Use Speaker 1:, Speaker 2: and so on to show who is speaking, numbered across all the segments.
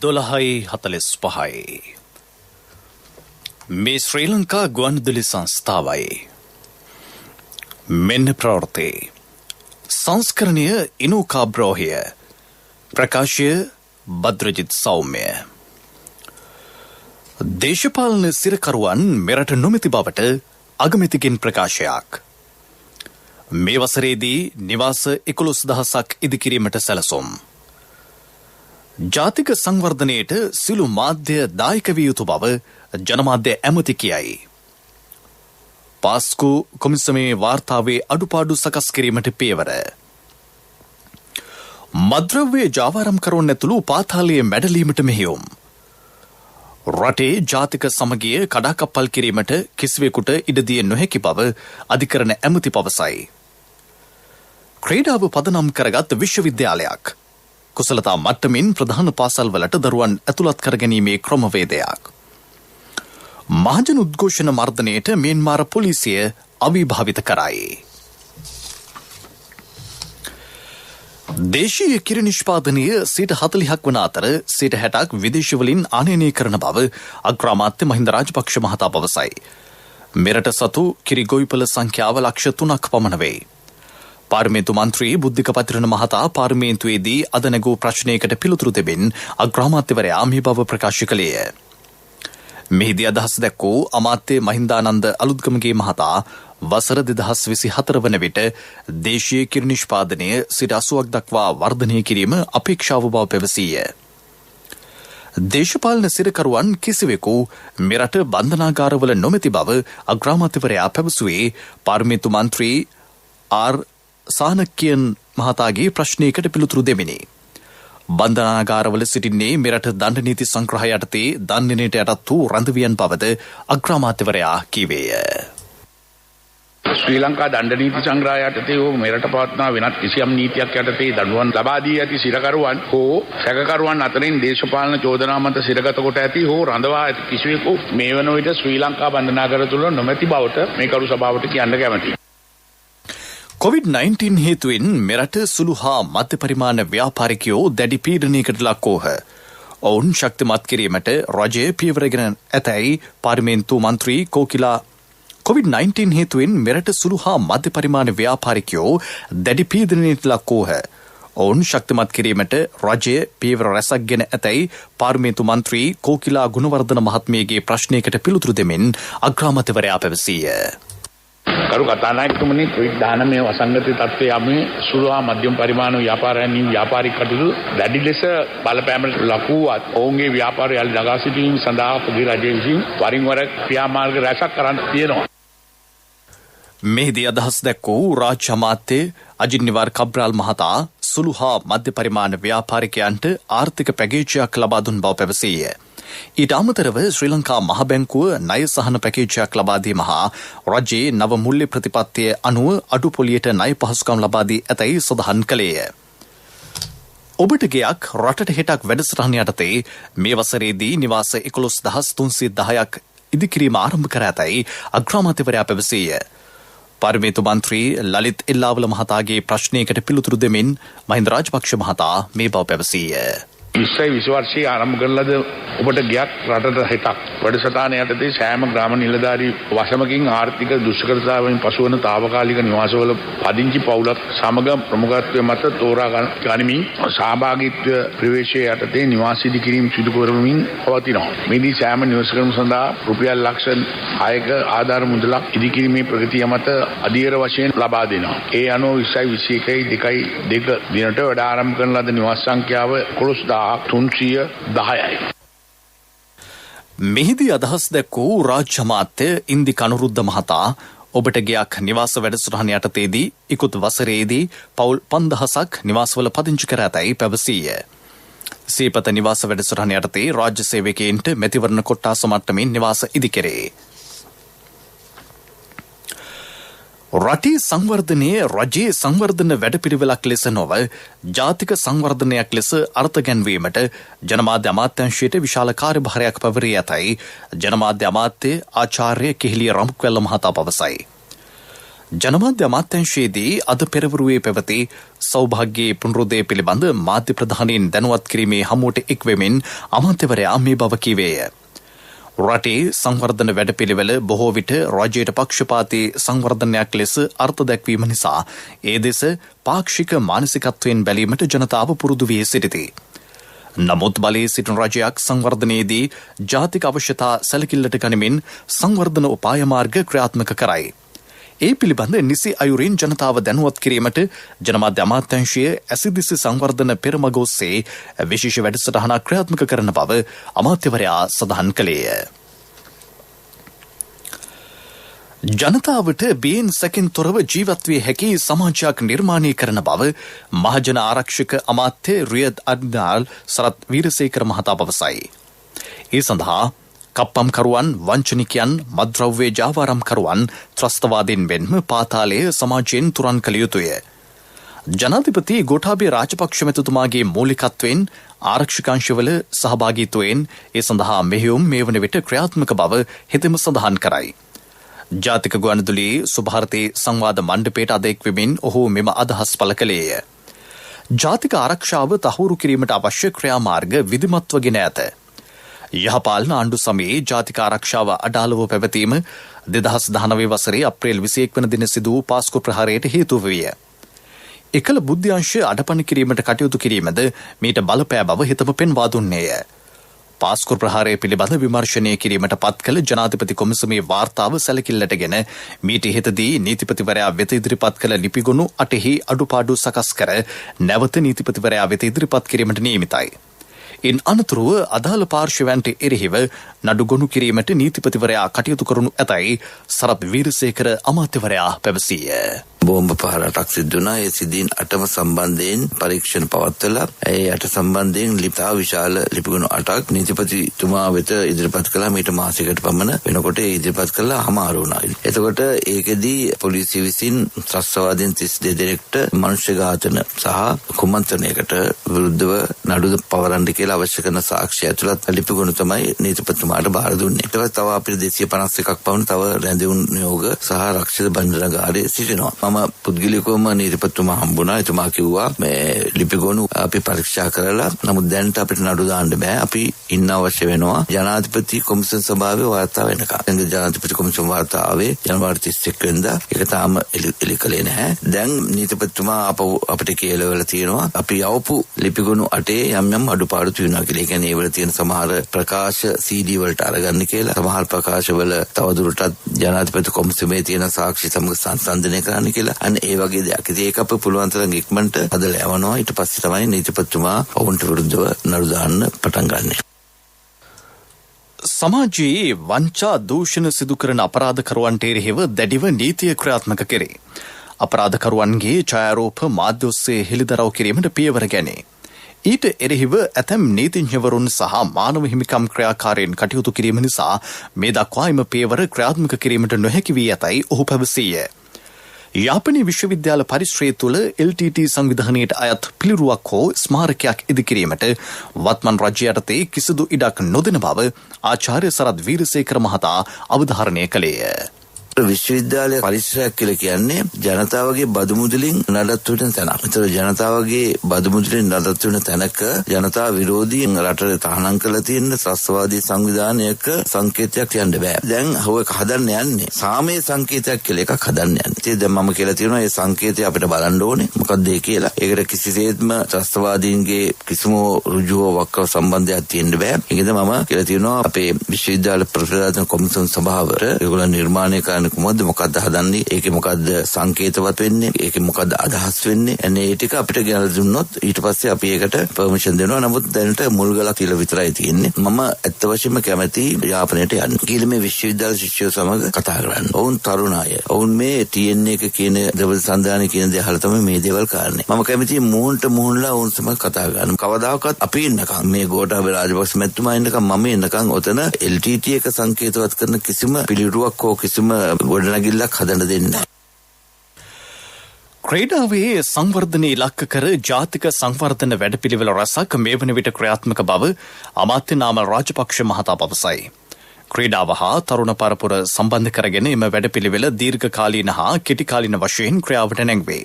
Speaker 1: 12:45 මේ ශ්‍රී ලංකා ගුවන්විදුලි සංස්ථාවයි. මෙන්න ප්‍රවෘත්ති සංස්කරණය ඉනුකාබ්‍රෝහිය ප්‍රකාශය බද්‍රජිත් සෞම්‍ය. දේශපාලන සිරකරුවන් මෙරට නොමැති බවට අගමැතිගෙන් ප්‍රකාශයක්. මේ වසරේදී නිවාස 11,000ක් ඉදිකිරීමට සැලසුම්. ජාතික සංවර්ධනයට සිළු මාධ්‍ය දායක විය යුතු බව ජනමාධ්‍ය ඇමති කියයි. පාස්කු කොමිසමේ වාර්තාවේ අඩුපාඩු සකස් කිරීමට පියවර. මද්‍රව්‍ය ජාවාරම්කරුවන් ඇතුළු පාතාලයේ මැඩලීමට මෙහෙයුම්. රටේ ජාතික සමගිය කඩාකප්පල් කිරීමට කිසිවෙකුට ඉඩ දිය නොහැකි බව අධිකරණ ඇමති පවසයි. ක්‍රීඩාව පදනම් කරගත් විශ්වවිද්‍යාලයක් කුසලතා මට්ටමින් ප්‍රධාන පාසල්වලට දරුවන් ඇතුළත් කරගැනීමේ ක්‍රමවේදයක්. මහජන උද්ඝෝෂණ මර්ධනයට මියන්මාර පොලිසිය අවිභාවිත කරයි. දේශීය කිරි නිෂ්පාදනය 40% වන අතර 60% විදේශවලින් ආනයනය කරන බව අග්‍රාමාත්‍ය මහින්ද රාජපක්ෂ මහතා පවසයි. මෙරට සතු කිරි ගොවිපළ සංඛ්‍යාව ලක්ෂ 3ක් පමණ වේ. පාර්ලිමේන්තු මන්ත්‍රී බුද්ධික පතිරණ මහතා පාර්ලිමේන්තුවේදී අද නැගූ ප්‍රශ්නයකට පිළිතුරු දෙමින් අග්‍රාමාත්‍යවරයා මේ බව ප්‍රකාශ කළේය. මෙහිදී අදහස් දැක්වූ අමාත්‍ය මහින්දානන්ද අලුත්ගමගේ මහතා වසර 2024 වන විට දේශීය කිරි නිෂ්පාදනය 80% දක්වා වර්ධනය කිරීම අපේක්ෂාව බව පැවසීය. දේශපාලන සිරකරුවන් කිසිවෙකු මෙරට බන්ධනාගාරවල නොමැති බව අග්‍රාමාත්‍යවරයා පැවසුවේ පාර්ලිමේන්තු මන්ත්‍රී ආර් සානක්‍යන් මහතාගේ ප්‍රශ්නයකට පිළිතුරු දෙමිනි. බන්ධනාගාරවල සිටින්නේ මෙරට දණ්ඩ නීති සංග්‍රහය යටතේ දණ්ඩනයට යටත් වූ රඳවියන් බවද අග්‍රාමාත්‍යවරයා කීවේය.
Speaker 2: ශ්‍රී ලංකා දණ්ඩ නීති සංග්‍රහය යටතේ හෝ මෙරට පවත්නා වෙනත් කිසියම් නීතියක් යටතේ දඬුවම් ලබා දී ඇති සිරකරුවන් හෝ සැකකරුවන් අතරින් දේශපාලන චෝදනා මත සිරගත කොට ඇති හෝ රඳවා ඇති කිසිවෙකු මේ වන විට ශ්‍රී ලංකා බන්ධනාගාර තුළ නොමැති බවට මේ කරු සභාවට කියන්න කැමැතියි.
Speaker 1: COVID-19 හේතුවෙන් මෙරට සුළු හා මධ්‍ය පරිමාණ ව්‍යාපාරිකයෝ දැඩි පීඩනයකට ලක් වූහ. ඔවුන් ශක්තිමත් කිරීමට රජය පියවරගෙන ඇතැයි පාර්ලිමේන්තු මන්ත්‍රී කෝකිලා COVID-19 හේතුවෙන් මෙරට සුළු හා මධ්‍ය පරිමාණ ව්‍යාපාරිකයෝ දැඩි පීඩනයට ලක් වූහ. ඔවුන් ශක්තිමත් කිරීමට රජය පියවර රැසක් ගෙන ඇතැයි පාර්ලිමේන්තු මන්ත්‍රී කෝකිලා ගුණවර්ධන මහත්මියගේ ප්‍රශ්නයකට පිළිතුරු දෙමින් අග්‍රාමාත්‍යවරයා පැවසීය.
Speaker 2: කරු කතානායකතුමනි COVID-19 වසංගත තත්ත්වය යමේ සුළු හා මධ්‍යම පරිමාණ ව්‍යාපාරයන් ව්‍යාපාරික කටයුතු දැඩි ලෙස බලපෑමට ලක් වූවත් ඔවුන්ගේ ව්‍යාපාරය යළි නගා සිටීම සඳහා පොදු රජය විසින් වරින් වර ක්‍රියාමාර්ග රැසක් කරන් තියෙනවා.
Speaker 1: මෙහිදී අදහස් දැක්වූ රාජ්‍ය අමාත්‍ය අජිත් නිවාර් කබ්‍රාල් මහතා සුළු හා මධ්‍ය පරිමාණ ව්‍යාපාරිකයන්ට ආර්ථික පැකේජයක් ලබා දුන් බව පැවසීය. ඊට අමතරව ශ්‍රී ලංකා මහ බැංකුව ණය සහන පැකේජයක් ලබා දීම හා රජයේ නව මුල්‍ය ප්‍රතිපත්තිය අනුව අඩු පොලියට ණය පහසුකම් ලබා දී ඇතැයි සඳහන් කළේය. ඔබට ගෙයක් රටට හෙටක් වැඩසටහන යටතේ මේ වසරේදී නිවාස 11,310ක් ඉදිකිරීම ආරම්භ කර ඇතැයි අග්‍රාමාත්‍යවරයා පැවසීය. පාර්ලිමේන්තු මන්ත්‍රී ලලිත් එල්ලාවල මහතාගේ ප්‍රශ්නයකට පිළිතුරු දෙමින් මහින්ද රාජපක්ෂ මහතා මේ බව පැවසීය.
Speaker 2: 20 වර්ෂයේ ආරම්භ කරන ලද ඔබට ගියක් රටට හෙටක් වැඩසටහන යටතේ සෑම ග්‍රාම නිලධාරී වසමකින් ආර්ථික දුෂ්කරතාවයෙන් පසුවන తాවකාලික නිවාසවල පදිංචි පවුලක් සමග ප්‍රමුඛත්වයේ මත තෝරා ගනිමින් සහභාගීත්ව ප්‍රවේශයේ යටතේ නිවාස ඉදිකිරීම සිදු කරමින් පවතිනවා. මේදී සෑම නිවාසකම සඳහා රුපියල් ලක්ෂ 6ක ආධාර මුදලක් ඉදිකිරීමේ ප්‍රගතිය මත අධීර වශයෙන් ලබා දෙනවා. ඒ අනුව 2021 2 දිනට වැඩ ආරම්භ කරන ලද නිවාස සංඛ්‍යාව 11,310යි.
Speaker 1: මෙහිදී අදහස් දැක්වූ රාජ්‍ය අමාත්‍ය ඉන්දි කනුරුද්ධ මහතා ඔබට ගෙයක් නිවාස වැඩසටහන යටතේදී ඉකුත් වසරේදී පවුල් 5,000ක් නිවාසවල පදිංචි කර ඇතැයි පැවසීය. සීපත නිවාස වැඩසටහන යටතේ රාජ්‍ය සේවකයන්ට මැතිවරණ කොට්ටාස මට්ටමින් නිවාස ඉදිකෙරේ. රටේ සංවර්ධනයේ රජයේ සංවර්ධන වැඩපිළිවෙලක් ලෙස නොව ජාතික සංවර්ධනයක් ලෙස අර්ථ ගැන්වීමට ජනමාධ්‍ය අමාත්‍යාංශයට විශාල කාර්යභාරයක් පැවරී ඇතැයි ජනමාධ්‍ය අමාත්‍ය ආචාර්ය කිහිලිය රම්කවැල්ල මහතා පවසයි. ජනමාධ්‍ය අමාත්‍යාංශයේදී අද පෙරවරුවේ පැවති සෞභාග්‍යයේ පුනරුදය පිළිබඳ මාධ්‍ය ප්‍රධානීන් දැනුවත් කිරීමේ හමුවට එක්වෙමින් අමාත්‍යවරයා මේ බව කීවේය. රටේ සංවර්ධන වැඩපිළිවෙල බොහෝ විට රජයට පක්ෂපාතී සංවර්ධනයක් ලෙස අර්ථ දැක්වීම නිසා ඒ දෙස පාක්ෂික මානසිකත්වයෙන් බැලීමට ජනතාව පුරුදු වී සිටිති. නමුත් බලයේ සිටින රජයක් සංවර්ධනයේදී ජාතික අවශ්‍යතා සැලකිල්ලට ගනිමින් සංවර්ධන උපාය මාර්ග ක්‍රියාත්මක කරයි. ඒ පිළිබඳ නිසි අයුරින් ජනතාව දැනුවත් කිරීමට ජනමාධ්‍ය අමාත්‍යාංශය ඇසිදිසි සංවර්ධන පෙරමග ඔස්සේ විශේෂ වැඩසටහනක් ක්‍රියාත්මක කරන බව අමාත්‍යවරයා සඳහන් කළේය. ජනතාවට බියෙන් සැකින් තොරව ජීවත් විය හැකි සමාජයක් නිර්මාණය කරන බව මහජන ආරක්ෂක අමාත්‍ය රියද් අඩ්නාල් සරත් වීරසේකර මහතා පවසයි. ඒ සඳහා කප්පම්කරුවන්, වංචනිකයන්, මත්ද්‍රව්‍ය ජාවාරම්කරුවන්, ත්‍රස්තවාදීන් මෙන්ම පාතාලය සමාජයෙන් තුරන් කළ යුතුය. ජනාධිපති ගෝඨාභය රාජපක්ෂ මැතිතුමාගේ මූලිකත්වයෙන් ආරක්ෂකාංශවල සහභාගීත්වයෙන් ඒ සඳහා මෙහෙයුම් මේ වන විට ක්‍රියාත්මක බව හෙතෙම සඳහන් කරයි. ජාතික ගුවන්විදුලියේ සුභාරතී සංවාද මණ්ඩපයට අද එක්වෙමින් ඔහු මෙම අදහස් පළ කළේය. ජාතික ආරක්ෂාව තහවුරු කිරීමට අවශ්‍ය ක්‍රියාමාර්ග විධිමත්ව ගෙන ඇත. යහපාලන ආණ්ඩු සමයේ ජාතික ආරක්ෂාව අඩාලව පැවතීම 2019 වසරේ අප්‍රේල් 21 වන දින සිදු වූ පාස්කු ප්‍රහාරයට හේතු විය. එකල බුද්ධ්‍යංශ අඩපණ කිරීමට කටයුතු කිරීමද මීට බලපෑ බව හිතම පෙන්වා දුන්නේය. පාස්කු ප්‍රහාරය පිළිබඳ විමර්ශනය කිරීමට පත් කළ ජනාධිපති කොමිසමේ වාර්තාව සැලකිල්ලටගෙන මීට ඉහතදී නීතිපතිවරයා වෙත ඉදිරිපත් කළ ලිපිගොනු 8හි අඩුපාඩු සකස් කර නැවත නීතිපතිවරයා වෙත ඉදිරිපත් කිරීමට නියමිතයි. ඉන් අනතුරුව අදාළ පාර්ශවයන්ට එරෙහිව නඩු ගොනු කිරීමට නීතිපතිවරයා කටයුතු කරනු ඇතැයි සරත් වීරසේකර අමාත්‍යවරයා පැවසීය.
Speaker 3: බෝම්බ පහරටක් සිදු වුණා. ඒ සිද්ධීන් 8ම සම්බන්ධයෙන් පරීක්ෂණ පවත්වලා ඒ 8 සම්බන්ධයෙන් ලිපිතා විශාල ලිපිගොනු 8ක් නීතිපතිතුමා වෙත ඉදිරිපත් කළා. මීට මාසයකට පමණ වෙනකොට ඒ ඉදිරිපත් කළා හමාරු වුණා. එතකොට ඒකෙදී පොලිසිය විසින් ත්‍රස්තවාදීන් 32 දෙනෙක්ට මනුෂ්‍ය ඝාතන සහ කුමන්ත්‍රණයකට විරුද්ධව නඩු පවරන්න කියලා අවශ්‍ය කරන සාක්ෂි ඇතුළත් ලිපිගොනු තමයි නීතිපතිතුමාට බාර දුන්නේ. ඊට පස්සේ තව අපිට 251ක් පමණ තව රැඳවුණු නියෝග සහ රක්ෂිත බන්ධනාගාරයේ සිටිනවා. මම පුද්ගලිකවම නීතිපතිතුමා හම්බුණා. එතුමා කිව්වා මේ ලිපිගොනු අපි පරීක්ෂා කරලා නමුත් දැනට අපිට නඩු දාන්න බෑ. අපි ඉන්න අවශ්‍ය වෙනවා ජනාධිපති කොමිසම් සභාවේ වාර්තා වෙනකම්. දැන් ජනාධිපති කොමිසම් වාර්තාවේ ජනවාරි 31 වෙනිදා ඒක තාම එලි කළේ නැහැ. දැන් නීතිපතිතුමා අපිට කියලා තියෙනවා අපි යවපු ලිපිගොනු 8 යම් යම් අඩුපාඩු තියෙනවා කියලා. ඒ කියන්නේ ඒවල තියෙන සමහර ප්‍රකාශ CD වලට අරගන්න කියලා. සමහර ප්‍රකාශවල තවදුරටත් ජනාධිපති කොමිසමේ තියෙන සාක්ෂි සමග සංසන්දනය කරන්න කියලා. අන්න ඒ වගේ දෙයක්. ඉතින් ඒක අප පුළුවන් තරම් ඉක්මනට හදලා යවනවා. ඊට පස්සේ තමයි නීතිපතිතුමා ඔවුන්ට විරුද්ධව නඩු දාන්න පටන් ගන්නෙ.
Speaker 1: සමාජයේ වංචා දූෂණ සිදු කරන අපරාධකරුවන්ට එරෙහිව දැඩිව නීතිය ක්‍රියාත්මක කෙරේ. අපරාධකරුවන්ගේ ඡායාරූප මාධ්‍ය ඔස්සේ හෙළිදරව් කිරීමට පියවර ගැනේ. ඊට එරෙහිව ඇතැම් නීතිඥවරුන් සහ මානව හිමිකම් ක්‍රියාකාරීන් කටයුතු කිරීම නිසා මේ දක්වා එම පියවර ක්‍රියාත්මක කිරීමට නොහැකි වී ඇතැයි ඔහු පැවසීය. යාපනයේ විශ්වවිද්‍යාල පරිශ්‍රය තුළ LTT සංවිධානයට අයත් පිළිරුවක් හෝ ස්මාරකයක් ඉදිකිරීමට වත්මන් රජය යටතේ කිසිදු ඉඩක් නොදෙන බව ආචාර්ය සරත් වීරසේකර මහතා අවධාරණය කළේය.
Speaker 3: විශ්වවිද්‍යාලය පරිසරයක් කියලා කියන්නේ ජනතාවගේ බදු මුදලින් නඩත්තු වෙන තැනක්. ඒතර ජනතාවගේ බදු මුදලින් නඩත්තු වෙන තැනක ජනතා විරෝධී රටේ තහනම් කරලා තියෙන ත්‍රස්තවාදී සංවිධානයක සංකේතයක් යන්න බෑ. දැන් හොක හදන්න යන්නේ සාමයේ සංකේතයක් කියලා එකක් හදන්න යන්නේ. ඉතින් දැන් මම කියලා තියෙනවා මේ සංකේතය අපිට බලන්න ඕනේ. මොකක්ද ඒ කියලා. ඒකට කිසිසේත්ම ත්‍රස්තවාදීන්ගේ කිසිම ඍජුව වක්‍ර සම්බන්ධයක් තියෙන්න බෑ. ඒකද මම කියලා තියෙනවා අපේ විශ්වවිද්‍යාල ප්‍රතිපදාන කොමිසම් සභාවට ඒගොල්ලෝ නිර්මාණය කරන කොහොමද මොකද්ද හදන්නේ? ඒකේ මොකද්ද සංකේතවත් වෙන්නේ? ඒකේ මොකද්ද අදහස් වෙන්නේ? එන්නේ ඒ ටික අපිට ගෙනල්ලා දුන්නොත් ඊට පස්සේ අපි ඒකට පර්මිෂන් දෙනවා. නමුත් දැනට මුල් ගලක් කියලා විතරයි තියෙන්නේ. මම ඇත්ත වශයෙන්ම කැමැති යාපනයට යන්න. ගිහින් මේ විශ්වවිද්‍යාල ශිෂ්‍යයෝ සමග කතා කරන්න. ඔවුන් තරුණ අය. ඔවුන් මේ TN එක කියන දවල් සන්දාන කියන දේ අහලා තමයි මේ දේවල් කරන්නේ. මම කැමැති මුහුණට මුහුණලා ඔවුන් සමග කතා කරන්න. කවදාකවත් අපි ඉන්නකම් මේ ගෝඨාභය රාජපක්ෂ මැතිතුමා ඉන්නකම් මම ඉන්නකම් ඔතන LTT එක සංකේතවත් කරන කිසිම පිළිරුවක් හෝ කිසිම ගොඩනැගිල්ලක් හදන්න දෙන්නේ නැහැ.
Speaker 1: ක්‍රීඩාවේ සංවර්ධනය ඉලක්ක කර ජාතික සංවර්ධන වැඩපිළිවෙල රැසක් මේ වන විට ක්‍රියාත්මක බව අමාත්‍ය නාමල් රාජපක්ෂ මහතා පවසයි. ක්‍රීඩාව හා තරුණ පරපුර සම්බන්ධ කරගෙන එම වැඩපිළිවෙල දීර්ඝකාලීන හා කෙටිකාලීන වශයෙන් ක්‍රියාවට නැංවේ.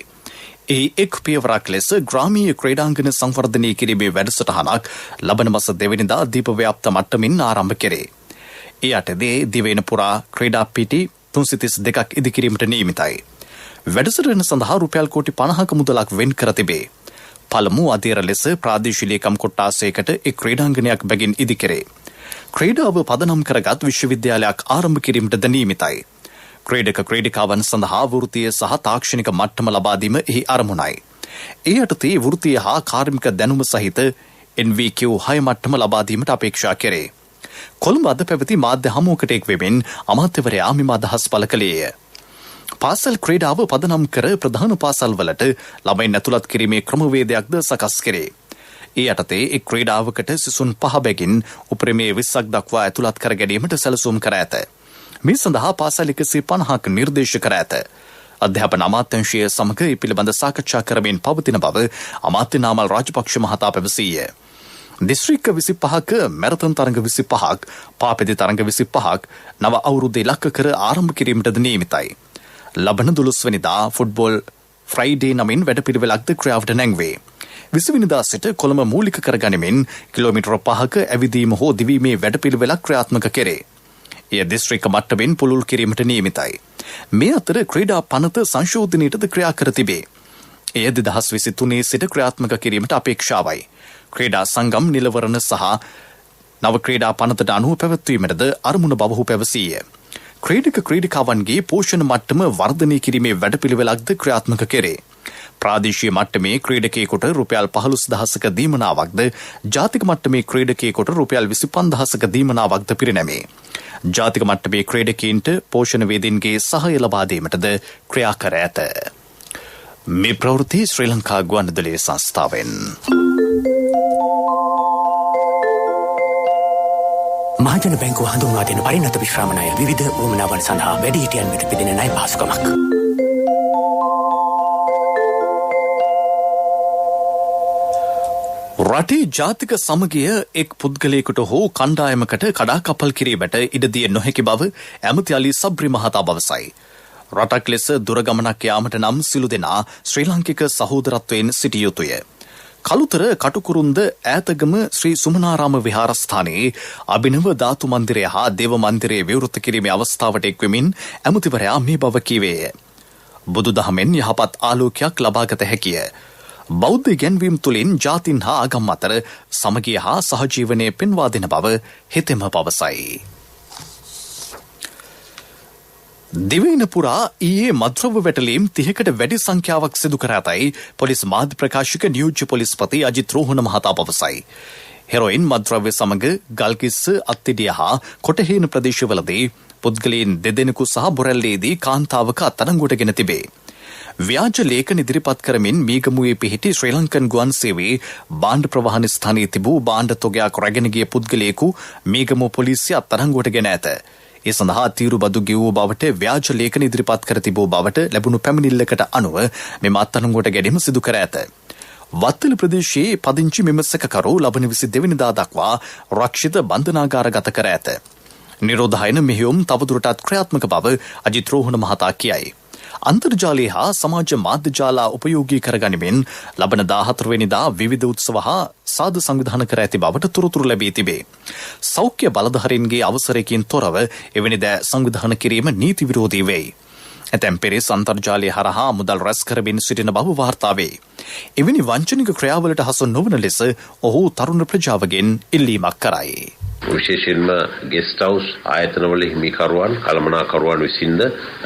Speaker 1: එක් පියවරක් ලෙස ග්‍රාමීය ක්‍රීඩාංගන සංවර්ධනය කිරීමේ වැඩසටහනක් ලබන මාස 2 වෙනිදා දීපව්‍යාප්ත මට්ටමින් ආරම්භ කෙරේ. ඒ අටදී දිවයින පුරා ක්‍රීඩා පිටි 332ක් ඉදිකිරීමට නියමිතයි. වැඩසටහන සඳහා රුපියල් කෝටි 50ක මුදලක් වෙන් කර තිබේ. පළමු අධීර ලෙස ප්‍රාදේශීය ලේකම් කොට්ටාසයකට එක් ක්‍රීඩාංගනයක් බැගින් ඉදිකෙරේ. ක්‍රීඩාව පදනම් කරගත් විශ්වවිද්‍යාලයක් ආරම්භ කිරීමටද නියමිතයි. ක්‍රීඩක ක්‍රීඩිකාවන් සඳහා වෘත්තීය සහ තාක්ෂණික මට්ටම ලබා දීම එහි අරමුණයි. ඒ යටතේ වෘත්තීය හා කාර්මික දැනුම සහිත NVQ 6 මට්ටම ලබා දීමට අපේක්ෂා කෙරේ. කොළඹ අද පැවති මාධ්‍ය හමුවකට එක් වෙමින් අමාත්‍යවරයා මෙම අදහස් පළ කළේය. පාසල් ක්‍රීඩාව පදනම් කර ප්‍රධාන පාසල්වලට ළමයින් ඇතුළත් කිරීමේ ක්‍රමවේදයක්ද සකස් කෙරේ. ඒ යටතේ එක් ක්‍රීඩාවකට සිසුන් 5 බැගින් උපරිමයේ 20ක් දක්වා ඇතුළත් කර ගැනීමට සැලසුම් කර ඇත. මේ සඳහා පාසල් 150ක් නිර්දේශ කර ඇත. අධ්‍යාපන අමාත්‍යාංශය සමග ඒ පිළිබඳ සාකච්ඡා කරමින් පවතින බව අමාත්‍ය නාමල් රාජපක්ෂ මහතා පැවසීය. දිස්ත්‍රික්ක 25ක මැරතන් තරඟ 25ක්, පාපෙදි තරඟ 25ක් නව අවුරුද්ද ඉලක්ක කර ආරම්භ කිරීමටද නියමිතයි. ලබන 12 වෙනිදා ෆුට්බෝල් ෆ්‍රයිඩේ නමින් වැඩපිළිවෙලක්ද ක්‍රියාවට නැංවේ. 20 වෙනිදා සිට කොළඹ මූලික කරගනිමින් කිලෝමීටර 5ක ඇවිදීම හෝ දිවීමේ වැඩපිළිවෙලක් ක්‍රියාත්මක කෙරේ. එය දිස්ත්‍රික්ක මට්ටමින් පුළුල් කිරීමට නියමිතයි. මේ අතර ක්‍රීඩා පනත සංශෝධනයටද ක්‍රියා කර තිබේ. එය 2023 සිට ක්‍රියාත්මක කිරීමට අපේක්ෂාවයි. ක්‍රීඩා සංගම් නිලවරණ සහ නව ක්‍රීඩා පනතට අනුව පැවැත්වීමටද අරමුණ බව ඔහු පැවසීය. ක්‍රීඩක ක්‍රීඩිකාවන්ගේ පෝෂණ මට්ටම වර්ධනය කිරීමේ වැඩපිළිවෙලක්ද ක්‍රියාත්මක කෙරේ. ප්‍රාදේශීය මට්ටමේ ක්‍රීඩකයෙකුට රුපියල් 15000ක දීමනාවක්ද, ජාතික මට්ටමේ ක්‍රීඩකයෙකුට රුපියල් 25000ක දීමනාවක්ද පිරිනැමේ. ජාතික මට්ටමේ ක්‍රීඩකයින්ට පෝෂණ වේදීන්ගේ සහාය ලබා දීමටද ක්‍රියා කර ඇත. මේ ප්‍රවෘත්ති ශ්‍රී ලංකා ගුවන්විදුලි සංස්ථාවෙන්.
Speaker 4: මහජන බැංකුව හඳුන්වා දෙන පරිණත විශ්‍රාම ණය විවිධ වුවමනාවන් සඳහා වැඩිහිටියන් වෙත පිදෙන ණය පහසුකමක්.
Speaker 1: රටේ ජාතික සමගිය එක් පුද්ගලයෙකුට හෝ කණ්ඩායමකට කඩාකප්පල් කිරීමට ඉඩ දිය නොහැකි බව ඇමති අලි සබ්රි මහතා පවසයි. රටක් ලෙස දුරගමනක් යාමට නම් සිළු දෙනා ශ්‍රී ලාංකික සහෝදරත්වයෙන් සිටිය යුතුය. කළුතර කටුකුරුන්ද ඈතගම ශ්‍රී සුමනාරාම විහාරස්ථානයේ අභිනව ධාතු මන්දිරය හා දේව මන්දිරය විවෘත කිරීමේ අවස්ථාවට එක්වෙමින් ඇමතිවරයා මේ බව කීවේය. බුදුදහමෙන් යහපත් ආලෝකයක් ලබාගත හැකිය. බෞද්ධ ඉගැන්වීම් තුළින් ජාතින් හා ආගම් අතර සමගිය හා සහජීවනය පෙන්වා දෙන බව හෙතෙම පවසයි. දිවයින පුරා ඊයේ මද්‍රව්‍ය වැටලීම් 30කට වැඩි සංඛ්‍යාවක් සිදු කර ඇතැයි පොලිස් මාධ්‍ය ප්‍රකාශක නියෝජ්‍ය පොලිස්පති අජිත් රෝහණ මහතා පවසයි. හෙරොයින් මද්‍රව්‍ය සමග ගල්කිස්ස, අත්තිඩිය හා කොටහේන ප්‍රදේශවලදී පුද්ගලයන් 2 දෙනෙකු සහ බොරැල්ලේදී කාන්තාවක අත්අඩංගුවට ගෙන තිබේ. ව්‍යාජ ලේඛන ඉදිරිපත් කරමින් මීගමුවේ පිහිටි ශ්‍රී ලංකන් ගුවන් සේවයේ භාණ්ඩ ප්‍රවාහන ස්ථානයේ තිබූ භාණ්ඩ තොගයක් රැගෙන ගිය පුද්ගලයෙකු මීගමුව පොලිසිය අත්අඩංගුවට ගෙන ඇත. ඒ සඳහා තීරු බදු ගෙවූ බවට ව්‍යාජ ලේඛන ඉදිරිපත් කර තිබූ බවට ලැබුණු පැමිණිල්ලකට අනුව මෙම අත්අඩංගුවට ගැනීම සිදු කර ඇත. වත්තල ප්‍රදේශයේ පදිංචි මෙම සැකකරු ලබන 22 වෙනිදා දක්වා රක්ෂිත බන්ධනාගාරගත කර ඇත. නිරෝධායන මෙහෙයුම් තවදුරටත් ක්‍රියාත්මක බව අජිත් රෝහණ මහතා කියයි. අන්තර්ජාලය හා සමාජ මාධ්‍ය ජාලා උපයෝගී කරගනිමින් ලබන 14 වෙනිදා විවිධ උත්සව හා සාද සංවිධාන කර ඇති බවට තොරතුරු ලැබී තිබේ. සෞඛ්‍ය බලධාරීන්ගේ අවසරයකින් තොරව එවැනි දෑ සංවිධාන කිරීම නීති විරෝධී වෙයි. ඇතැම් පෙරේස් අන්තර්ජාලය හරහා මුදල් රැස් කරමින් සිටින බව වාර්තා වේ. එවැනි වංචනික ක්‍රියාවලට හසු නොවන ලෙස ඔහු තරුණ ප්‍රජාවගෙන් ඉල්ලීමක් කරයි.
Speaker 5: විශේෂයෙන්ම ගෙස්ට් හවුස් ආයතනවල හිමිකරුවන් කළමනාකරුවන් විසින්ද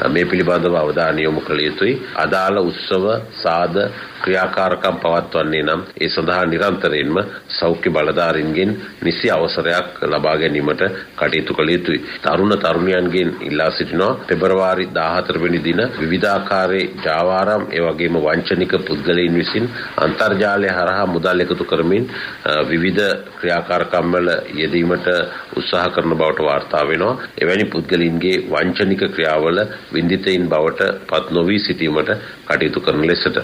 Speaker 5: මේ පිළිබඳව අවධානය යොමු කළ යුතුයි. අදාළ උත්සව සාද ක්‍රියාකාරකම් පවත්වන්නේ නම් ඒ සඳහා නිරන්තරයෙන්ම සෞඛ්‍ය බලධාරීන්ගෙන් නිසි අවසරයක් ලබා ගැනීමට කටයුතු කළ යුතුයි. තරුණ තරුණියන්ගෙන් ඉල්ලා සිටිනවා පෙබරවාරි 14 වෙනි දින විවිධාකාරයේ ජාවාරම් ඒ වගේම වංචනික පුද්ගලයන් විසින් අන්තර්ජාලය හරහා මුදල් එකතු කරමින් විවිධ ක්‍රියාකාරකම් වල යෙදීමට උත්සාහ කරන බවට වාර්තා වෙනවා. එවැනි පුද්ගලයන්ගේ වංචනික ක්‍රියාවල වින්දිතයින් බවට පත් නොවී සිටීමට කටයුතු කරන ලෙසට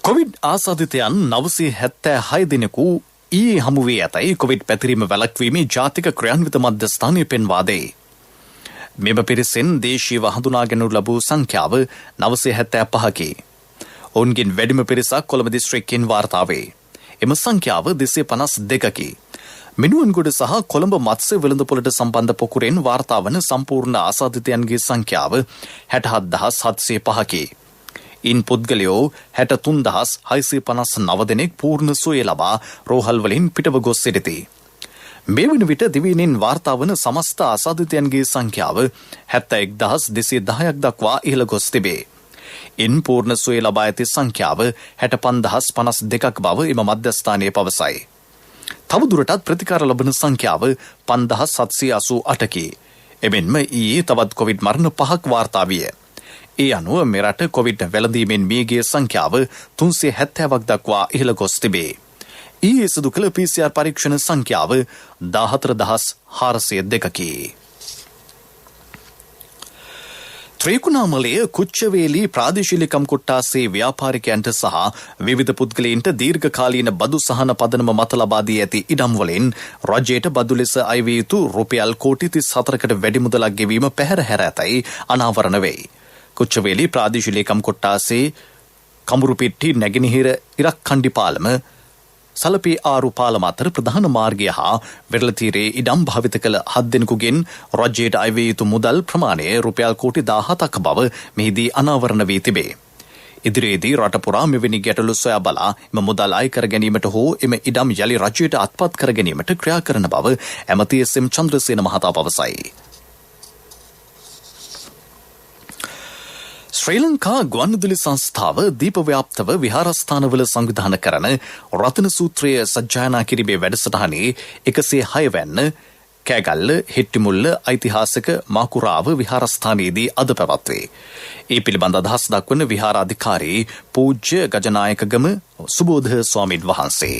Speaker 5: කොවිඩ්
Speaker 1: ආසාදිතයන් 976 දෙනෙකු ඊයේ හමු වී ඇතැයි කොවිඩ් පැතිරීම වැළැක්වීමේ ජාතික ක්‍රියාන්විත මධ්‍යස්ථානය පෙන්වා දෙයි. මෙම පිරිසෙන් දේශීයව හඳුනාගනු ලැබූ සංඛ්‍යාව 975කි. ඔවුන්ගෙන් වැඩිම පිරිසක් කොළඹ දිස්ත්‍රික්කයෙන් වාර්තා වේ. එම සංඛ්‍යාව 252කි. මිනුවන්ගොඩ සහ කොළඹ මත්ස්‍ය වෙළඳපොළට සම්බන්ධ පොකුරෙන් වාර්තා වන සම්පූර්ණ ආසාදිතයන්ගේ සංඛ්‍යාව 67605කි. ඉන් පුද්ගලයෝ 63659 දෙනෙක් පූර්ණ සුවය ලබා රෝහල් වලින් පිටව ගොස් සිටිති. මේ වන විට දිවයිනෙන් වාර්තා වන සමස්ත ආසාදිතයන්ගේ සංඛ්‍යාව 71210ක් දක්වා ඉහළ ගොස් තිබේ. ඉන් පූර්ණ සුවය ලබා ඇති සංඛ්‍යාව 65052ක් බව එම මධ්‍යස්ථානයේ පවසයි. තවදුරටත් ප්‍රතිකාර ලබන සංඛ්‍යාව 5788කි. එමෙන්ම ඊයේ තවත් කොවිඩ් මරණ 5ක් වාර්තා විය. ඒ අනුව මෙරට කොවිඩ් වැළඳීමෙන් මියගිය සංඛ්‍යාව 370ක් දක්වා ඉහළ ගොස් තිබේ. ඊයේ සිදු කළ PCR පරීක්ෂණ සංඛ්‍යාව 14402කි. ත්‍රිකුණාමලය කුච්චවේලි ප්‍රාදේශීයකම් කොට්ටාසේ ව්‍යාපාරිකයන්ට සහ විවිධ පුද්ගලයන්ට දීර්ඝකාලීන බදු සහන පදනම මත ලබා දී ඇති ඉඩම් වලින් රජයට බදු ලෙස අයවිය යුතු රුපියල් කෝටි 34කට වැඩි මුදලක් ගෙවීම පැහැර ඇතැයි අනාවරණ වෙයි. කුච්චවේලි ප්‍රාදේශීයකම් කොට්ටාසේ කමුරුපිට්ටි නැගෙනහිර ඉරක්කණ්ඩි පාලම සලපී ආරු පාලම අතර ප්‍රධාන මාර්ගය හා වෙරළ තීරයේ ඉඩම් භාවිත කළ 7 දෙනෙකුගෙන් රජයට අයවිය යුතු මුදල් ප්‍රමාණය රුපියල් කෝටි 17ක බව මෙහිදී අනාවරණ වී තිබේ. ඉදිරියේදී රට පුරා මෙවැනි ගැටලු සොයා බලා එම මුදල් අය කර ගැනීමට හෝ එම ඉඩම් යලි රජයට අත්පත් කර ගැනීමට ක්‍රියා කරන බව ඇමති එස්.එම්. චන්ද්‍රසේන මහතා පවසයි. ශ්‍රී ලංකා ගුවන්විදුලි සංස්ථාව දීපව්‍යාප්තව විහාරස්ථානවල සංවිධානය කරන රතන සූත්‍රය සජ්ජායනා කිරීමේ වැඩසටහනේ 106 වැන්න කෑගල්ල හෙට්ටිමුල්ල ඓතිහාසික මාකුරාව විහාරස්ථානයේදී අද පැවැත්වේ. ඒ පිළිබඳ අදහස් දක්වන විහාරාධිකාරී පූජ්‍ය ගජනායකගම සුබෝධ ස්වාමීන් වහන්සේ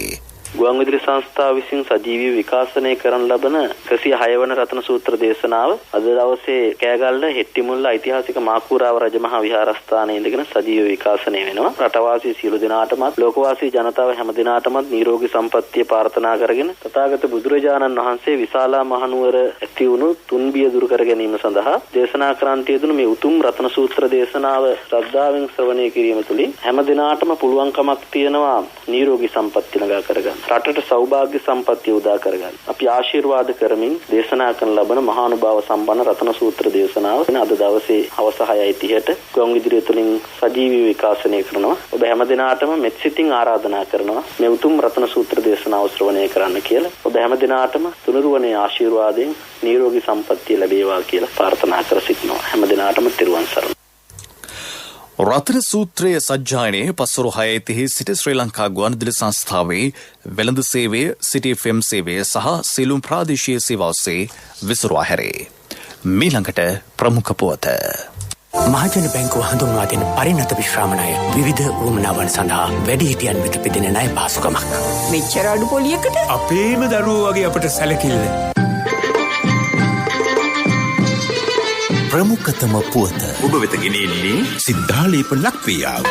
Speaker 6: ගුවන්විදුලි සංස්ථාව විසින් සජීවී විකාශනය කරන ලබන 106 වන රතන සූත්‍ර දේශනාව අද දවසේ කෑගල්ල හෙට්ටිමුල්ල ඓතිහාසික මාකුරාව රජමහා විහාරස්ථානයේ ඉඳගෙන සජීවී විකාශනය වෙනවා. රටවාසී සියලු දෙනාටමත් ලෝකවාසී ජනතාව හැම දිනාටමත් නිරෝගී සම්පන්නිය ප්‍රාර්ථනා කරගෙන තථාගත බුදුරජාණන් වහන්සේ විශාලා මහනුවර ඇති වුණු තුන්බිය දුරු කර ගැනීම සඳහා දේශනා කරන්ට යෙදුණු මේ උතුම් රතන සූත්‍ර දේශනාව ශ්‍රද්ධාවෙන් ශ්‍රවණය කිරීම තුළින් හැම දිනාටම පුළුවන්කමක් තියෙනවා නිරෝගී සම්පන්නිය ළඟා කරගන්න. රටට සෞභාග්‍ය සම්පන්නිය උදා කරගන්න. අපි ආශිර්වාද කරමින් දේශනා කරන ලබන මහානුභාව සම්පන්න රතන සූත්‍ර දේශනාව අද දවසේ හවස 6:30ට ගුවන්විදුලිය තුලින් සජීවී විකාශනය කරනවා. ඔබ හැම දිනාටම මෙත් සිතින් ආරාධනා කරනවා මේ උතුම් රතන සූත්‍ර දේශනාව ශ්‍රවණය කරන්න කියලා. ඔබ හැම දිනාටම තුනුරුවනේ ආශිර්වාදයෙන් නිරෝගී සම්පන්නිය ලැබේවා කියලා ප්‍රාර්ථනා කර සිටිනවා. හැම දිනාටම තෙරුවන් සරණයි.
Speaker 1: රතන සූත්‍රය සජ්ජායනයේ පස්වරු 6:30 සිට ශ්‍රී ලංකා ගුවන්විදුලි සංස්ථාවේ වෙළඳ සේවය, සිටි FM සේවය සහ සියලුම ප්‍රාදේශීය සේවා ඔස්සේ විසුරුවා හැරේ. මීළඟට ප්‍රමුඛ පුවත.
Speaker 4: මහජන බැංකුව හඳුන්වා දෙන පරිණත විශ්‍රාම ණය විවිධ වුවමනාවන් සඳහා වැඩිහිටියන් වෙත පිදෙන ණය පහසුකමක්.
Speaker 7: මෙච්චර අඩු පොලියකට
Speaker 8: අපේම දරුවෝ වගේ අපට සැලකිල්ල.
Speaker 4: ප්‍රමුඛතම පුවත
Speaker 8: ඔබ වෙත ගෙනෙන්නේ සිද්ධාලේප ලක්වියාව.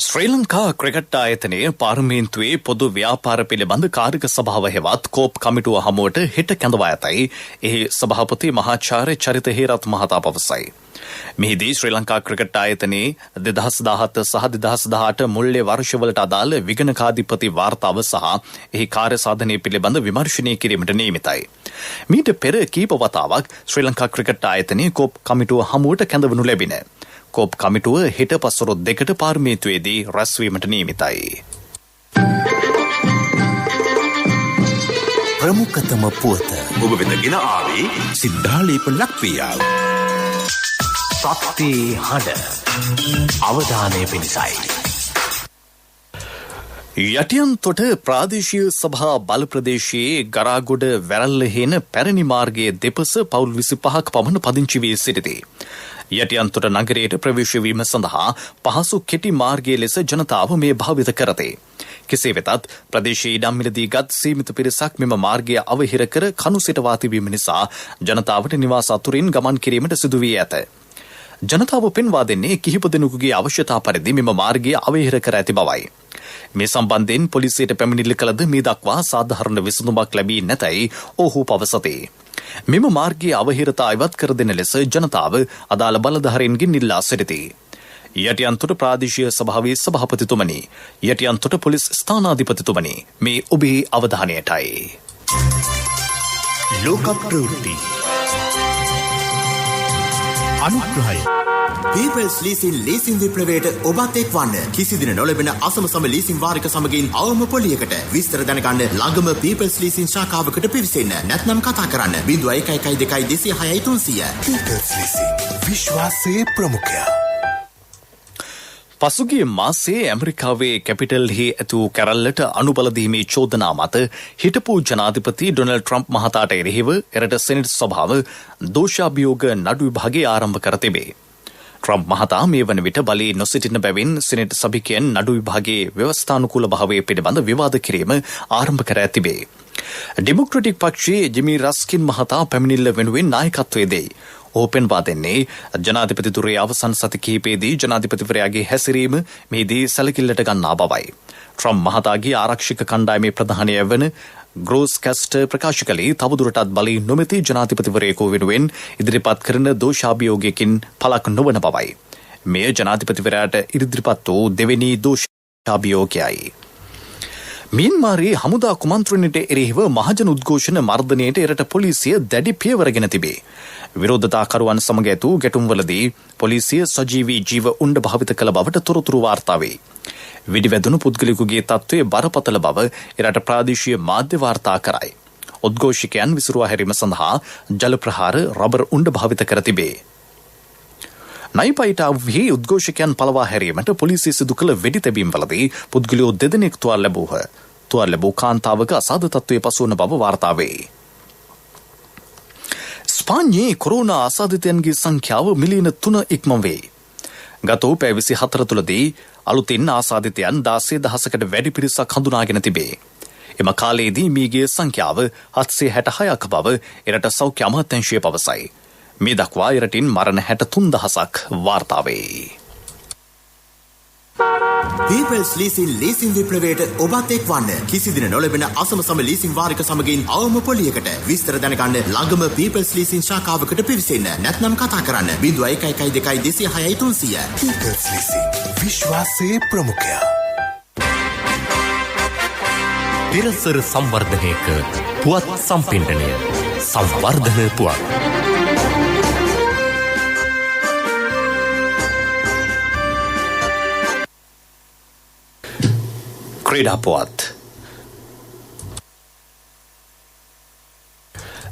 Speaker 1: ශ්‍රී ලංකා ක්‍රිකට් ආයතනයේ පාර්ලිමේන්තුවේ පොදු ව්‍යාපාර පිළිබඳ කාර්යක සභාව හෙවත් කෝප් කමිටුව හමුවට හෙට කැඳවා ඇතැයි එහි සභාපති මහාචාර්ය චරිත හේරත් මහතා පවසයි. මෙහිදී ශ්‍රී ලංකා ක්‍රිකට් ආයතනයේ 2017 සහ 2018 මුල්‍ය වර්ෂවලට අදාළ විගණකාධිපති වාර්තාව සහ එහි කාර්ය සාධනය පිළිබඳ විමර්ශනය කිරීමට නියමිතයි. මීට පෙර කීප වතාවක් ශ්‍රී ලංකා ක්‍රිකට් ආයතනයේ කෝප් කමිටුව හමුවට කැඳවනු ලැබින. කෝප් කමිටුව හෙට පස්වරු 2ට පාර්ලිමේන්තුවේදී රැස්වීමට නියමිතයි.
Speaker 4: ප්‍රමුඛතම පුවත
Speaker 8: ඔබ වෙත ගෙන ආවේ සිද්ධාලේප ලක්වියාව.
Speaker 4: ශක්ති හඬ අවධානය පිණිසයි.
Speaker 1: යටියන්තොට ප්‍රාදේශීය සභා බල ප්‍රදේශයේ ගරාගොඩ වැරල්ල හේන පැරණි මාර්ගයේ දෙපස පවුල් 25ක් පමණ පදිංචි වී සිටිති. යටියන්තොට නගරයට ප්‍රවේශ වීම සඳහා පහසු කෙටි මාර්ගයේ ලෙස ජනතාව මේ භාවිත කරති. කෙසේ වෙතත් ප්‍රදේශයේ ඉඩම් මිලදීගත් සීමිත පිරිසක් මෙම මාර්ගය අවහිර කර කණු සිටවා තිබීම නිසා ජනතාවට නිවාස අතුරින් ගමන් කිරීමට සිදු වී ඇත. ජනතාව පෙන්වා දෙන්නේ කිහිප දෙනෙකුගේ අවශ්‍යතා පරිදි මෙම මාර්ගය අවහිර කර ඇති බවයි. මේ සම්බන්ධයෙන් පොලිසියට පැමිණිලි කළද මේ දක්වා සාධාරණ විසඳුමක් ලැබී නැතයි ඔහු පවසති. මෙම මාර්ගයේ අවහිරතා ඉවත් කර දෙන ලෙස ජනතාව අදාළ බලධාරීන්ගෙන් ඉල්ලා සිටිති. යටියන්තොට ප්‍රාදේශීය සභාවේ සභාපතිතුමනි, යටියන්තොට පොලිස් ස්ථානාධිපතිතුමනි, මේ ඔබේ අවධානයටයි.
Speaker 8: ලෝක ප්‍රවෘත්ති අනුග්‍රහය
Speaker 9: පීපල්ස් ලීසින් ලීසින් විප්ලවයට ඔබත් එක්වන්න. කිසිදින නොලැබෙන අසම ලීසින් වාරික සමගින් අවම පොලියකට විස්තර දැනගන්න ළඟම පීපල්ස් ලීසින් ශාඛාවකට පිවිසෙන්න. නැත්නම් කතා කරන්න 0112 206 300.
Speaker 8: පීපල්ස් ලීසින් විශ්වාසයේ ප්‍රමුඛයා.
Speaker 1: පසුගිය මාසයේ ඇමරිකාවේ කැපිටල්හි ඇතු කැරල්ලට අනුබල දීමේ චෝදනා මත හිටපු ජනාධිපති ඩොනල්ඩ් ට්‍රම්ප් මහතාට එරෙහිව එරට සෙනෙට් සභාව දෝෂාභියෝග නඩු විභාගය ආරම්භ කර තිබේ. ට්‍රම්ප් මහතා මේ වන විට බලයේ නොසිටින බැවින් සෙනෙට් සභිකයන් නඩු විභාගයේ ව්‍යවස්ථානුකූල භාවය පිළිබඳ විවාද කිරීම ආරම්භ කර ඇතිබේ. ඩෙමොක්‍රටික් පක්ෂයේ ජිමි රස්කින් මහතා පැමිණිල්ල වෙනුවෙන් නායකත්වයේ දෙයි. ඔහු පෙන්වා දෙන්නේ ජනාධිපතිතුරේ අවසන් සති කිහිපයේදී ජනාධිපතිවරයාගේ හැසිරීම මෙහිදී සැලකිල්ලට ගන්නා බවයි. ට්‍රම්ප් මහතාගේ ආරක්ෂක කණ්ඩායමේ ප්‍රධානය වන ග්‍රෝස් කැස්ටර් ප්‍රකාශ කළේ තවදුරටත් බලයෙන් නොමැති ජනාධිපතිවරයෙකු වෙනුවෙන් ඉදිරිපත් කරන දෝෂාභියෝගයකින් පළක් නොවන බවයි. මෙය ජනාධිපතිවරයාට ඉදිරිපත් වූ දෙවෙනි දෝෂාභියෝගයයි. මියන්මාරයේ හමුදා කුමන්ත්‍රණයට එරෙහිව මහජන උද්ඝෝෂණ මර්ධනයට එරට පොලිසිය දැඩි පියවරගෙන තිබේ. විරෝධතාකරුවන් සමග ඇතු ගැටුම්වලදී පොලිසිය සජීවී ජීව උණ්ඩ භාවිත කළ බවට තොරතුරු වාර්තා වේ. වෙඩිවැදුණු පුද්ගලයෙකුගේ තත්ත්වය බරපතල බව එරට ප්‍රාදේශීය මාධ්‍ය වාර්තා කරයි. උද්ඝෝෂකයන් විසිරුවා හැරීම සඳහා ජල ප්‍රහාර රබර් උණ්ඩ භාවිත කර තිබේ. නයිපයිටාවෙහි උද්ඝෝෂකයන් පලවා හැරීමට පොලිසිය සිදු කළ වෙඩි තැබීම්වලදී පුද්ගලයෝ දෙදෙනෙක් තුවාල ලැබූහ. තුවාල ලැබූ කාන්තාවක අසාධ තත්ත්වයේ පසුවන බව වාර්තා වේ. ස්පාඤ්ඤයේ කොරෝනා ආසාදිතයන්ගේ සංඛ්‍යාව මිලියන 3 ඉක්ම වේ. ගත පැය 24 තුළදී අලුතින් ආසාදිතයන් 16,000කට වැඩි පිරිසක් හඳුනාගෙන තිබේ. එම කාලයේදී මීගේ සංඛ්‍යාව 766ක් බව එරට සෞඛ්‍ය අමාත්‍යාංශය පවසයි. මේ දක්වා එරටින් මරණ 63,000ක් වාර්තා වේ.
Speaker 9: පීපල්ස් ලීසින් විප්ලවයට ඔබත් එක්වන්න. කිසිදින නොලැබෙන අසම ලීසින් වාරික සමගින් අවම පොලියකට විස්තර දැනගන්න ළඟම පීපල්ස් ලීසින් ශාඛාවකට පිවිසෙන්න. නැත්නම් කතා කරන්න 0112 206 300.
Speaker 8: පීපල්ස් ලීසින් විශ්වාසයේ ප්‍රමුඛයා.
Speaker 10: පිරසර සංවර්ධනයක පුවත් සම්පින්ඩනය සංවර්ධන පුවත්.
Speaker 1: ක්‍රීඩා පුවත්.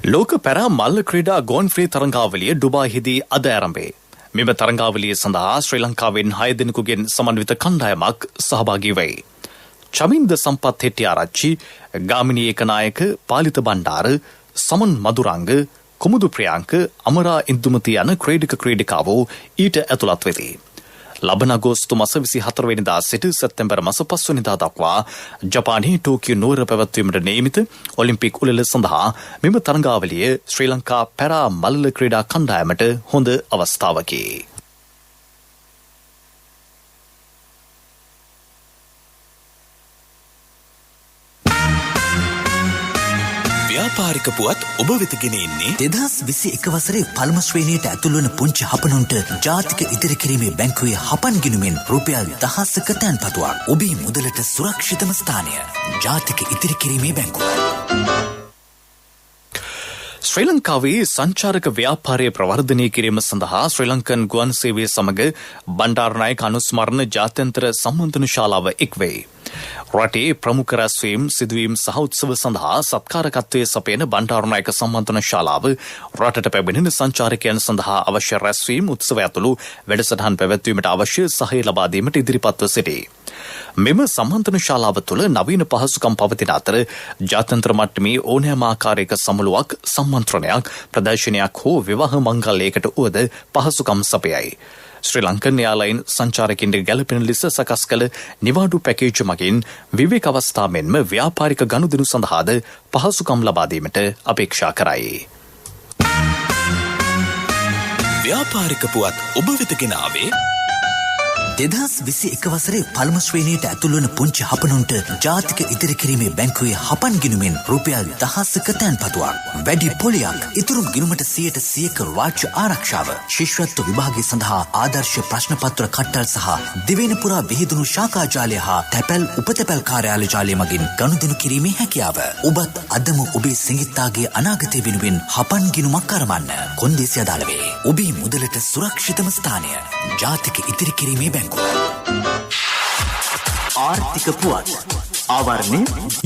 Speaker 1: ලෝක පැරා මල්ල ක්‍රීඩා ගෝන් ෆ්‍රී තරංගාවලිය ඩුබායිහිදී අද ආරම්භේ. මෙම තරංගාවලිය සඳහා ශ්‍රී ලංකාවෙන් 6 දෙනෙකුගෙන් සමන්විත කණ්ඩායමක් සහභාගී වෙයි. චමින්ද සම්පත් හෙට්ටිආරච්චි, ගාමිණී ඒකනායක, පාලිත බණ්ඩාර, සමන් මදුරංග, කුමුදු ප්‍රියංක, අමරා ඉන්දුමති යන ක්‍රීඩක ක්‍රීඩිකාවෝ ඊට ඇතුළත් වෙති. ලබන අගෝස්තු මාස 24 වෙනිදා සිට සැප්තැම්බර් මාස 5 වෙනිදා දක්වා ජපානයේ ටෝකියෝ නුවර පැවැත්වීමට නියමිත ඔලිම්පික් උළෙල සඳහා මෙම තරඟාවලිය ශ්‍රී ලංකා පැරා මල්ල ක්‍රීඩා කණ්ඩායමට හොඳ අවස්ථාවකි.
Speaker 8: ව්‍යාපාරික පුවත් ඔබ වෙත ගෙන එන්නේ
Speaker 11: 2021 වසරේ පළමු ශ්‍රේණියට ඇතුළු වන පුංචි හපනුන්ට ජාතික ඉදිරි කිරීමේ බැංකුවේ හපන් ගිණුමෙන් රුපියල් 1000ක තැන්පතුවක්. ඔබේ මුදලට සුරක්ෂිතම ස්ථානය ජාතික ඉදිරි කිරීමේ බැංකුව.
Speaker 1: ශ්‍රී ලංකාවේ සංචාරක ව්‍යාපාරය ප්‍රවර්ධනය කිරීම සඳහා ශ්‍රී ලංකන් ගුවන් සේවය සමග බණ්ඩාරනායක අනුස්මරණ ජාත්‍යන්තර සම්මන්ත්‍රණ ශාලාව එක්වේ. රටේ ප්‍රමුඛ රැස්වීම් සිදුවීම් සහ උත්සව සඳහා සත්කාරකත්වයේ සපයන බණ්ඩාරනායක සම්මන්ත්‍රණ ශාලාව රටට පැමිණෙන සංචාරකයන් සඳහා අවශ්‍ය රැස්වීම් උත්සව ඇතුළු වැඩසටහන් පැවැත්වීමට අවශ්‍ය සහාය ලබා දීමට ඉදිරිපත්ව සිටී. මෙම සම්මන්ත්‍රණ ශාලාව තුළ නවීන පහසුකම් පවතින අතර ජාත්‍යන්තර මට්ටමේ ඕනෑම ආකාරයක සමුළුවක්, සම්මන්ත්‍රණයක්, ප්‍රදර්ශනයක් හෝ විවාහ මංගල්‍යයකට උවද පහසුකම් සපයයි. ශ්‍රී ලංකන් එයාලයින් සංචාරකින්ට ගැලපෙන ලෙස සකස් කළ නිවාඩු පැකේජ් මගින් විවේක අවස්ථා මෙන්ම ව්‍යාපාරික ගනුදෙනු සඳහාද පහසුකම් ලබා දීමට අපේක්ෂා කරයි.
Speaker 8: ව්‍යාපාරික පුවත් ඔබ වෙත ගෙන ආවේ
Speaker 11: 2021 වසරේ පළමු ශ්‍රේණියට ඇතුළු වන පුංචි හපනුන්ට ජාතික ඉදිරි කිරීමේ බැංකුවේ හපන් ගිණුමෙන් රුපියල් 1000ක තැන්පතුවක්. වැඩි පොලියක්, ඉතුරු ගිණුමට 100% රාජ්‍ය ආරක්ෂාව, ශිෂ්‍යත්ව විභාගය සඳහා ආදර්ශ ප්‍රශ්න පත්‍ර කට්ටල් සහ දිවයින පුරා විහිදුණු ශාඛා ජාලය හා තැපැල් උපතැපැල් කාර්යාල ජාලය මගින් ගනුදෙනු කිරීමේ හැකියාව. ඔබත් අදම ඔබේ සිඟිත්තාගේ අනාගතය වෙනුවෙන් හපන් ගිණුමක් කරමන්න. කොන්දේසි අදාළ වේ. ඔබේ මුදලට සුරක්ෂිතම ස්ථානය ජාතික ඉදිරි කිරීමේ බැංකුව.
Speaker 4: ආර්ථික පුවත් ආවරණය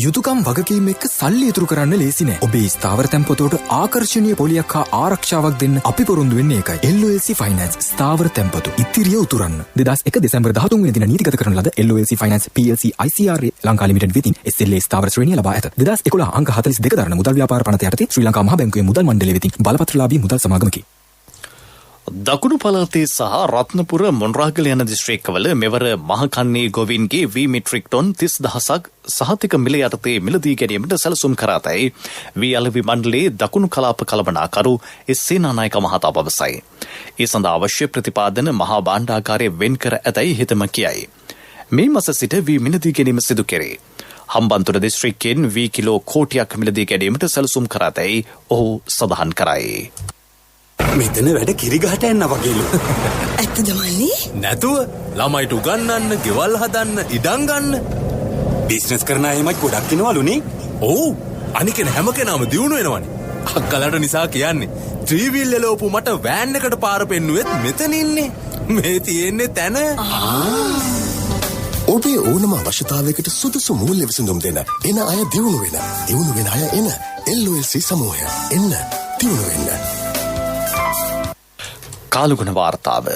Speaker 12: යුතුයකම් වගකීම් එක්ක සල්ලි ඉතුරු කරන්න ලේසි නෑ. ඔබේ ස්ථාවර තැන්පතට ආකර්ෂණීය පොලියක් හා ආරක්ෂාවක් දෙන්න අපි පොරොන්දු වෙන්නේ ඒකයි. LOLC Finance ස්ථාවර තැන්පතු ඉතිරිය උතුරන්න. 2001 දෙසැම්බර් 13 වෙනි දින නීතිගත කරන ලද LOLC Finance PLC ICRA Lanka limited වෙතින් SLA ස්ථාවර ශ්‍රේණිය ලබා ඇත. 2011 අංක 42 දරන මුදල් ව්‍යාපාර පනත යටතේ ශ්‍රී ලංකා මහා බැංකුවේ මුදල් මණ්ඩලය වෙතින් බලපත්‍රලාභී මුදල් සමාගමකි.
Speaker 1: දකුණු පළාතේ සහ රත්නපුර මොන්රාගල යන දිස්ත්‍රික්කවල මෙවර මහකන්නේ ගොවින්ගේ වී මෙට්‍රික් ටොන් 30000ක් සහතික මිල යටතේ මිලදී ගැනීමට සැලසුම් කර ඇතැයි වී අලෙවි මණ්ඩලයේ දකුණු කලාප කළමනාකරු සේනානායක මහතා පවසයි. ඒ සඳහා අවශ්‍ය ප්‍රතිපාදන මහා භාණ්ඩාගාරය වෙන් කර ඇතැයි හිතම කියයි. මේ මාස සිට වී මිලදී ගැනීම සිදු කෙරේ. හම්බන්තොට දිස්ත්‍රික්කයෙන් වී කිලෝ කෝටියක් මිලදී ගැනීමට සැලසුම් කර ඇතැයි ඔහු සඳහන් කරයි.
Speaker 4: මෙතන වැඩ කිරිගහට යන්න වගේලු.
Speaker 13: ඇත්තද මල්ලි?
Speaker 10: නැතුව ළමයිට උගන්වන්න, ගෙවල් හදන්න, ඉඩම් ගන්න.
Speaker 4: බිස්නස් කරන අයමයි ගොඩක් ඉනවලුනේ.
Speaker 10: ඔව්. අනිකෙන හැම කෙනාම දියුණු වෙනවනේ. අක්කලට නිසා කියන්නේ ත්‍රිවිල් එලෝපු මට වෑන් එකට පාර පෙන්නුවෙත් මෙතන ඉන්නේ. මේ තියෙන්නේ තැන.
Speaker 14: ඔබේ ඕනම අවශ්‍යතාවයකට සුදුසු මූල්‍ය විසඳුම් දෙන එන අය දියුණු වෙන. දියුණු වෙන අය එන LOLC සමූහය. එන්න දියුණු වෙන්න.
Speaker 1: කාලගුණ වාර්තාව.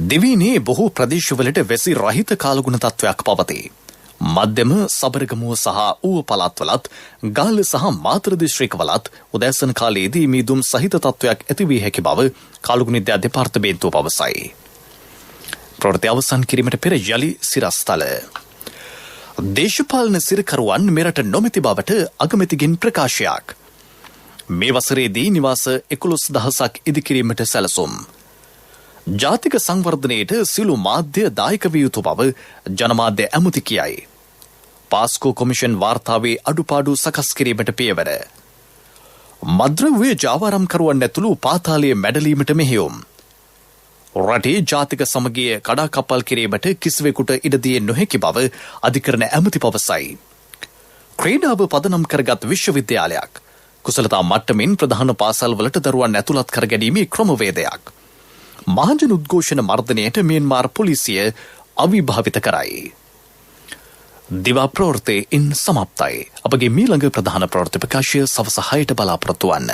Speaker 1: දිවයිනේ බොහෝ ප්‍රදේශවලට වැසි රහිත කාලගුණ තත්ත්වයක් පවතී. මධ්‍යම සබරගමුව සහ ඌව පළාත්වලත් ගාල්ල සහ මාතර දිස්ත්‍රික්කවලත් උදෑසන කාලයේදී මීදුම් සහිත තත්ත්වයක් ඇති වී හැකි බව කාලගුණ විද්‍යා දෙපාර්තමේන්තුව පවසයි. ප්‍රවෘත්ති අවසන් කිරීමට පෙර යලි සිරස්තල. දේශපාලන සිරකරුවන් මෙරට නොමැති බවට අගමැතිගෙන් ප්‍රකාශයක්. මේ වසරේදී නිවාස 11000ක් ඉදිකිරීමට සැලසුම්. ජාතික සංවර්ධනයට සියලු මාධ්‍ය දායක විය යුතු බව ජනමාධ්‍ය ඇමති කියයි. පාස්කෝ කොමිෂන් වාර්තාවේ අඩුපාඩු සකස් කිරීමට පියවර. මද්‍රව්‍ය ජාවාරම්කරුවන් ඇතුළු පාතාලයේ මැඩලීමට මෙහෙයුම්. රටේ ජාතික සමගිය කඩාකප්පල් කිරීමට කිසිවෙකුට ඉඩ දිය නොහැකි බව අධිකරණ ඇමති පවසයි. ක්‍රීඩාව පදනම් කරගත් විශ්වවිද්‍යාලයක් කුසලතා මට්ටමින් ප්‍රධාන පාසල්වලට දරුවන් ඇතුළත් කර ගැනීමේ ක්‍රමවේදයක්. මහජන උද්ඝෝෂණ මර්ධනයට මියන්මාර් පොලිසිය අවිභාවිත කරයි. දිවා ප්‍රවෘත්ති ඉන් සමාප්තයි. අපගේ මීළඟ ප්‍රධාන ප්‍රවෘත්ති ප්‍රකාශය සවස 6ට බලාපොරොත්තු වන්න.